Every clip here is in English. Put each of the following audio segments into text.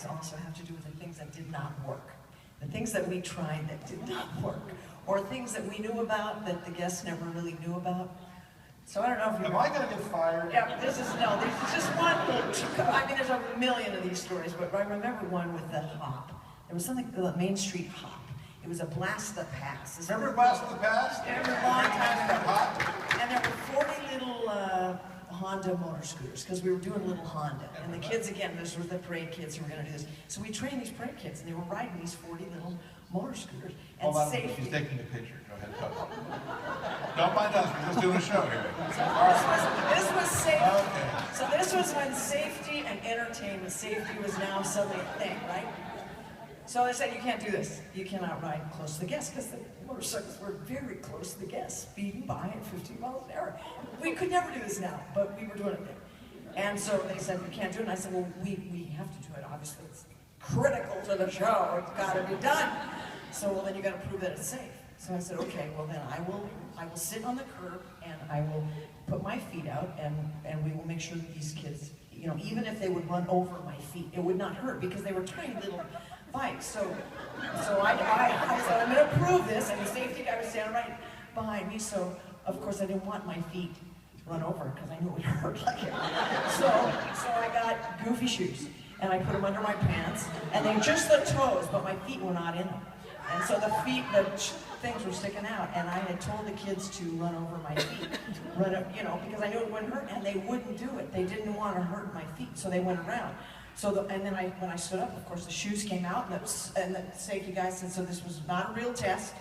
Also have to do with the things that did not work. The things that we tried that did not work. Or things that we knew about that the guests never really knew about. So I don't know if you... Am I going to get fired? Yeah, this is just one. I mean, there's a million of these stories, but I remember one with the hop. There was something, the Main Street hop. It was a Blast the Past. Remember Blast the Past? Yeah, it was a long time ago. And there were 40 little Honda motor scooters, because we were doing little Honda. And the kids, again, those were the parade kids who were going to do this. So we trained these parade kids, and they were riding these 40 little motor scooters. And hold on, she's taking a picture. Go ahead, go. Don't mind us, we're just doing a show here. So this was safety. Okay. So this was when safety and entertainment, safety was now suddenly a thing, right? So they said, you can't do this. You cannot ride close to the guests, because the motorcycles were very close to the guests, speeding by at 50 miles an hour. We could never do this now, but we were doing it then. And so they said, we can't do it. And I said, well, we have to do it. Obviously, it's critical to the show. It's got to be done. So, well, then you got to prove that it's safe. So I said, okay, well then I will sit on the curb and I will put my feet out and we will make sure that these kids, you know, even if they would run over my feet, it would not hurt because they were tiny little bikes. So I said, I'm going to prove this, and the safety guy was standing right behind me. So of course I didn't want my feet run over because I knew it would hurt like it. So I got goofy shoes and I put them under my pants, and they just the toes, but my feet were not in them. And so the things were sticking out, and I had told the kids to run over my feet, you know, because I knew it wouldn't hurt, and they wouldn't do it. They didn't want to hurt my feet, so they went around. So and then when I stood up, of course, the shoes came out, and the safety guy said, so this was not a real test.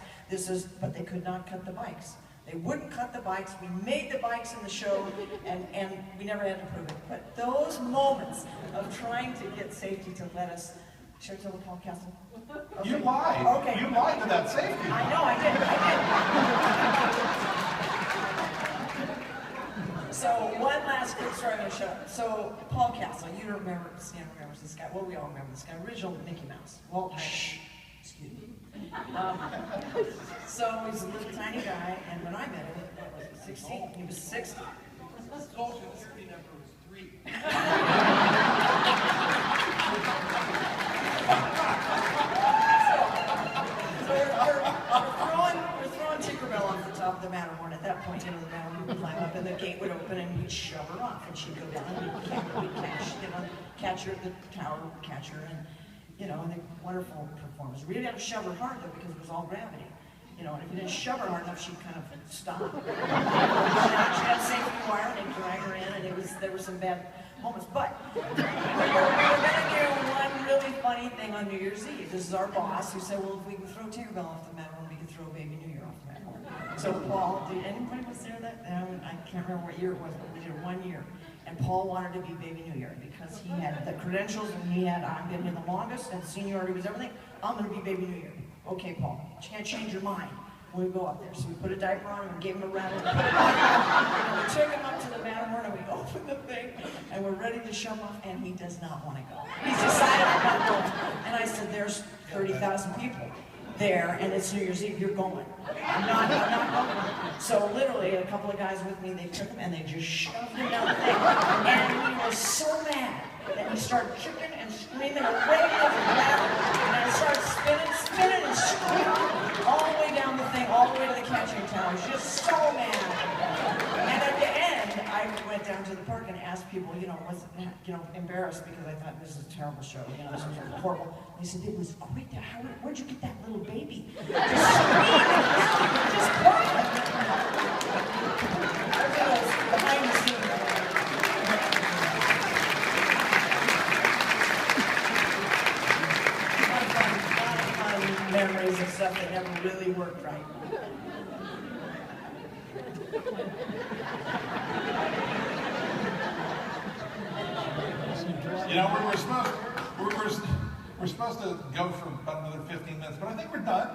But they could not cut the bikes. They wouldn't cut the bikes. We made the bikes in the show, and we never had to prove it. But those moments of trying to get safety to let us. Should I tell Paul Castle? Okay. You lied. Okay. You lied to that safety. I know, I did. So one last quick story I'm going to show. So Paul Castle, you remember, Stan remembers this guy. Well, we all remember this guy. Original Mickey Mouse. Walt, shh. Excuse me. So he's a little tiny guy, and when I met him, what was he, 16? He was 60. Social Security number was 3. We're throwing Tinkerbell off the top of the Matterhorn. At that point, you know, the Matterhorn would climb up, and the gate would open, and we'd shove her off, and she'd go down, and we'd catch her at the tower, catch her, and you know, and they wonderful performance. We didn't have to shove her hard though, because it was all gravity. You know, and if you didn't shove her hard enough, she'd kind of stop. She had safety wire, and they'd drag her in, and there were some bad moments. But we were going to do one really funny thing on New Year's Eve. This is our boss who said, well, if we can throw Tinkerbell off the Matterhorn, we can throw Baby New Year off the Matterhorn. So Paul, did anybody was there that? I can't remember what year it was, but we did 1 year. And Paul wanted to be Baby New Year because he had the credentials and he had, I've been here the longest and seniority was everything. I'm going to be Baby New Year. Okay, Paul, you can't change your mind when we go up there. So we put a diaper on him and gave him a rattle. And we took him up to the Matterhorn and we opened the thing and we're ready to shove off, and he does not want to go. He's decided not to go. And I said, there's 30,000 people there and it's New Year's Eve, you're going. I'm not going. So literally a couple of guys with me, they took him and they just shoved him down the thing. And we were so mad that he started kicking and screaming and waving and laughing. And I started spinning and screaming all the way down the thing, all the way to the catching tower. I was just so mad. And at the end, I went down to the park and asked people, you know, was embarrassed because I thought this is a terrible show. You know, this was horrible. They said, it was great. Where'd you get that little baby? Just screaming, just crying. Behind the scenes. Memories of stuff that never really worked right. You know, we're supposed to go for about another 15 minutes, but I think we're done.